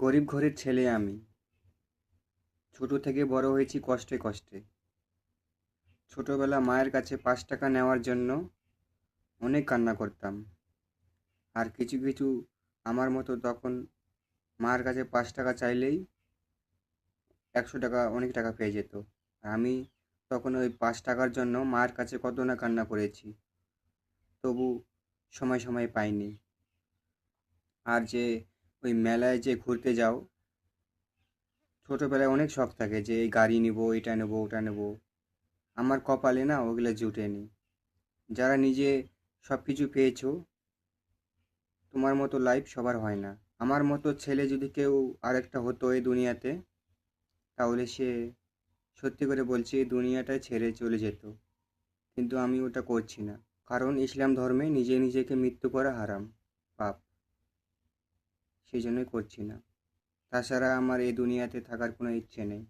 গরিব ঘরের ছেলে আমি। ছোট থেকে বড় হয়েছি কষ্টে কষ্টে। ছোটবেলা মায়ের কাছে ৫ টাকা নেওয়ার জন্য অনেক কান্না করতাম। আর কিছু কিছু আমার মতো তখন মার কাছে ৫ টাকা চাইলেই ১০০ টাকা অনেক টাকা পেয়ে যেত। আর আমি তখন ওই ৫ টাকার জন্য মায়ের কাছে কত না কান্না করেছি, তবু সময় সময় পাইনি। আর যে ওই মেলায় যে ঘুরতে যাও, ছোটবেলায় অনেক শখ থাকে যে এই গাড়ি নিব, এটা নেব, ওটা নেব। আমার কপালে না ওগুলো জুটেনি। যারা নিজে সব কিছু পেয়েছো, তোমার মতো লাইফ সবার হয় না। আমার মতো ছেলে যদি কেউ আরেকটা হতো এই দুনিয়াতে, তাহলে সে, সত্যি করে বলছি, এই দুনিয়াটা ছেড়ে চলে যেত। কিন্তু আমি ওটা করছি না, কারণ ইসলাম ধর্মে নিজে নিজেকে মৃত্যু করা হারাম, পাপ। সেই জন্যই করছি না। তাছাড়া আমার এই দুনিয়াতে থাকার কোনো ইচ্ছে নেই।